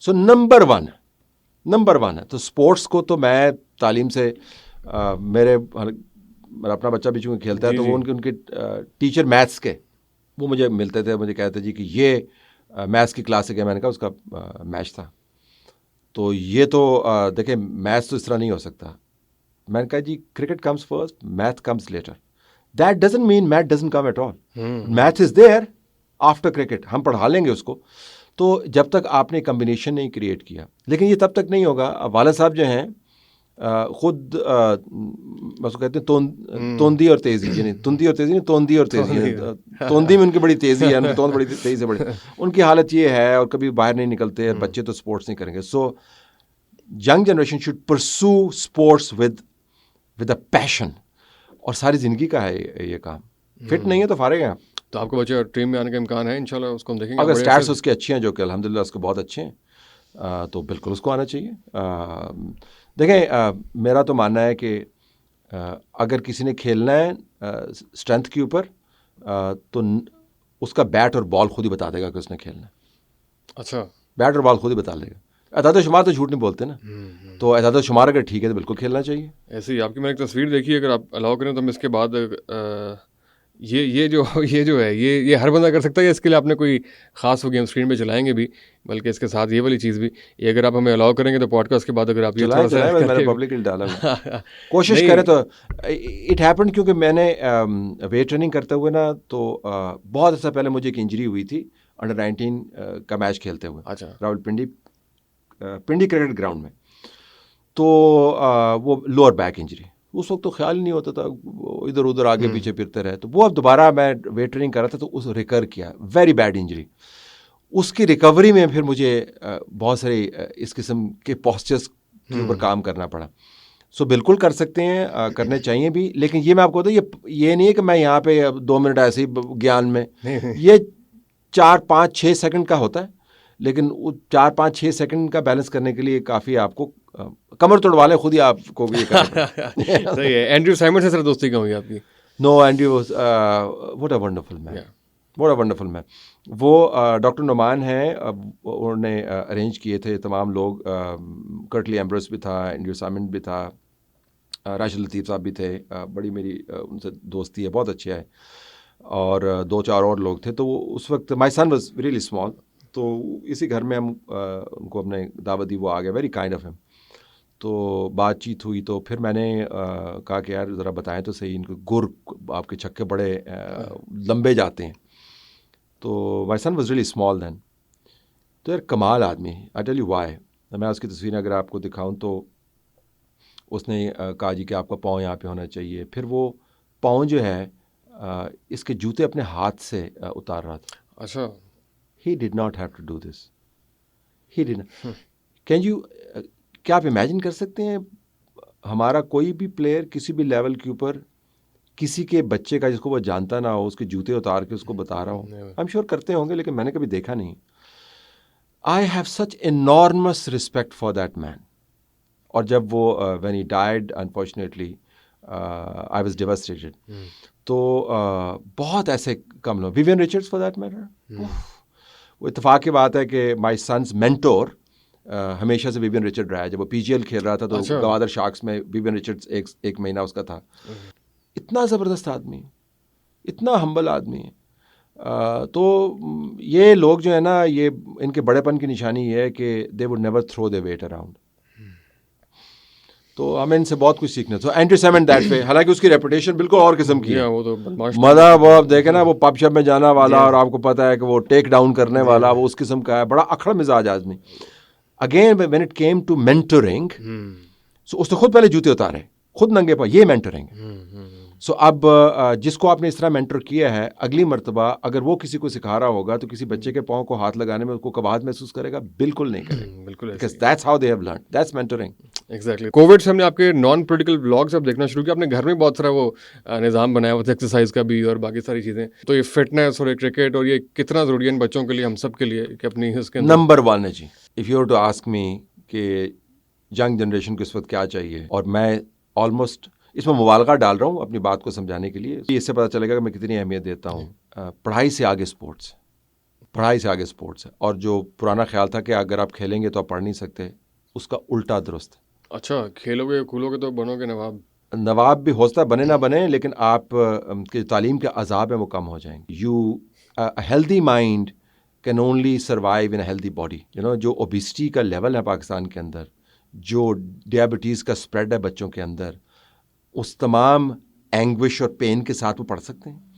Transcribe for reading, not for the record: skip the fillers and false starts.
So number one है। तो sports को तो मैं तालीम से मेरा अपना बच्चा भी चूँकि खेलता है, तो वो उनके टीचर मैथ्स के वो मुझे मिलते थे, मुझे कहते जी कि ये मैथ्स की क्लास है। मैंने कहा उसका मैच था, तो ये तो देखें मैथ्स तो इस तरह नहीं हो सकता। मैंने कहा जी cricket comes first, math comes later. That doesn't mean math doesn't come at all. Math is there after cricket, हम पढ़ा लेंगे उसको। तो जब तक आपने कम्बिनेशन नहीं क्रिएट किया, लेकिन ये तब तक नहीं होगा। वाला साहब जो हैं खुद उसको कहते हैं तोंदी और तेज़ी, यानी तुंदी और तेज़ी नहीं, तोंदी और तेज़ी। तोंदी में उनकी बड़ी तेज़ी है, उनकी तोंद बड़ी तेज़ी से बड़ी। उनकी हालत ये है, और कभी बाहर नहीं निकलते, और बच्चे तो स्पोर्ट्स नहीं करेंगे। So young generation should pursue sports with a passion, और सारी ज़िंदगी का है ये काम। फिट नहीं है तो फारेग हैं आप। तो आपको बच्चे टीम में आने का इम्कान है इंशाल्लाह, उसको हम देखेंगे। अगर स्टैट्स उसके अच्छे हैं, जो कि अल्हम्दुलिल्लाह उसके बहुत अच्छे हैं, तो बिल्कुल उसको आना चाहिए। देखें मेरा तो मानना है कि अगर किसी ने खेलना है स्ट्रेंथ के ऊपर, तो उसका बैट और बॉल खुद ही बता देगा कि उसने खेलना है। अच्छा, बैट और बॉल खुद ही बता देगा। एदाद शुमार तो झूठ नहीं बोलते ना, तो एदाद शुमार अगर ठीक है तो बिल्कुल खेलना चाहिए। ऐसे ही आपकी मैंने एक तस्वीर देखी, अगर आप अलाउ करें तो हम इसके बाद ये जो है ये हर बंदा कर सकता है, इसके लिए आपने कोई खास वो गेम स्क्रीन पे चलाएंगे भी, बल्कि इसके साथ ये वाली चीज़ भी, ये अगर आप हमें अलाउ करेंगे तो पॉडकास्ट के बाद अगर आप ये थोड़ा सा मैंने पब्लिकली डाला हुआ कोशिश करें तो इट हैपेंड, क्योंकि मैंने वेट ट्रेनिंग करते हुए ना, तो बहुत अर्सा पहले मुझे एक इंजरी हुई थी अंडर 19 का मैच खेलते हुए। अच्छा, रावलपिंडी क्रिकेट ग्राउंड में। तो वो लोअर बैक इंजरी, उस वक्त तो ख्याल ही नहीं होता था, इधर उधर आगे पीछे फिरते रहे। तो वो अब दोबारा मैं वेट ट्रेनिंग कर रहा था, तो उस रिकर किया, वेरी बैड इंजरी। उसकी रिकवरी में फिर मुझे बहुत सारे इस किस्म के पोस्चर्स के ऊपर काम करना पड़ा। सो बिल्कुल कर सकते हैं, करने चाहिए भी, लेकिन ये मैं आपको बताऊँ, ये नहीं है कि मैं यहाँ पे 2 मिनट ऐसे ही ज्ञान में, ये 4-5-6 सेकंड का होता है, लेकिन 4-5-6 सेकंड का बैलेंस करने के लिए काफ़ी आपको कमर तोड़वा ले खुद ही आपको भी ये करना पड़ेगा। सही है। एंड्रयू साइमन से सर दोस्ती कहाँ हुई आपकी? No, Andrew was what a wonderful man, what a wonderful man. वो डॉक्टर नुमान हैं, उन्होंने अरेंज किए थे तमाम लोग, कर्टली एम्ब्रोस भी था, एंड्रयू साइमन भी था, राशिद लतीफ़ साहब भी थे, बड़ी मेरी उनसे दोस्ती है, बहुत अच्छे है, और 2-4 और लोग थे। तो उस वक्त माई सन वॉज रियली स्मॉल, तो इसी घर में हम उनको हमने दावत दी, वो आ गए, वेरी काइंड ऑफ हिम। तो बातचीत हुई, तो फिर मैंने कहा कि यार ज़रा बताएं तो सही, इनको गुर आपके छक्के बड़े लंबे जाते हैं। तो माई सन वॉज रियली स्मॉल दैन। तो यार कमाल आदमी, आई टेल यू वाई। मैं उसकी तस्वीरें अगर आपको दिखाऊं, तो उसने कहा जी कि आपका पाँव यहाँ पे होना चाहिए। फिर वो पाँव जो है इसके जूते अपने हाथ से उतार रहा था। अच्छा, he did not have to do this, he did. Can you, क्या आप इमेजिन कर सकते हैं हमारा कोई भी प्लेयर किसी भी लेवल के ऊपर किसी के बच्चे का, जिसको वो जानता ना हो, उसके जूते उतार के उसको बता रहा हो? आई एम श्योर करते होंगे, लेकिन मैंने कभी देखा नहीं। I have such enormous respect for that man. और जब वो when he died unfortunately, I was devastated. तो बहुत ऐसे कम लोग, Vivian Richards for that matter, वो इत्तेफाक की बात है कि माय सन्स मेंटोर हमेशा से विवियन रिचर्ड रहा है। जब वो पीजीएल खेल रहा था, तो गवादर शार्क्स में विवियन रिचर्ड्स एक महीना उसका था। इतना ज़बरदस्त आदमी, इतना हम्बल आदमी है। तो ये लोग जो है ना, ये इनके बड़ेपन की निशानी ये है कि they would never throw their weight around. तो हमें इनसे बहुत कुछ सीखना था। एंड्रयू साइमन दैट वे, हालांकि उसकी रेपुटेशन बिल्कुल और किस्म की है। वो तो बदमाश मतलब वो देखे ना, वो पब शब में जाना वाला, और आपको पता है कि वो टेक डाउन करने वाला, वो उस किस्म का है, बड़ा अखड़ मिजाज आदमी। Again when it came to mentoring, so उसने खुद पहले जूते उतारे, खुद नंगे पाँव, ये मेंटरिंग। सो अब जिसको आपने इस तरह मेंटर किया है, अगली मर्तबा अगर वो किसी को सिखा रहा होगा, तो किसी बच्चे के पाँव को हाथ लगाने में उसको कबाहत महसूस करेगा? बिल्कुल नहीं करेगा, बिल्कुल, because that's how they have learned, that's mentoring. Exactly. Covid से हमने आपके नॉन पॉलिटिकल व्लॉग्स अब देखना शुरू किया। आपने घर में बहुत सारा वो निज़ाम बनाया हुआ था, एक्सरसाइज का भी और बाकी सारी चीज़ें। तो ये फिटनेस और ये क्रिकेट और ये कितना ज़रूरी है इन बच्चों के लिए, हम सब के लिए, कि अपनी इसके अंदर नंबर 1 है जी। If you to ask me कि यंग जनरेशन को इस वक्त क्या चाहिए, और मैं ऑलमोस्ट इसमें मुबालगा डाल रहा हूँ अपनी बात को समझाने के लिए, इससे पता चलेगा कि मैं कितनी अहमियत देता हूँ। पढ़ाई से आगे स्पोर्ट्स, पढ़ाई से आगे स्पोर्ट्स है। और जो पुराना ख्याल था कि अगर आप खेलेंगे तो आप पढ़ नहीं सकते, उसका उल्टा दुरुस्त है। अच्छा, खेलोगे कूलोगे तो बनोगे नवाब। नवाब भी हो सकता है, बने ना बने, लेकिन आप के तालीम के अज़ाब हैं वो कम हो जाएंगे। Healthy mind can only survive in a healthy body. जो ओबिसिटी का लेवल है पाकिस्तान के अंदर, जो डायबिटीज़ का स्प्रेड है बच्चों के अंदर, उस तमाम एंग्विश और पेन के साथ वो पढ़ सकते हैं।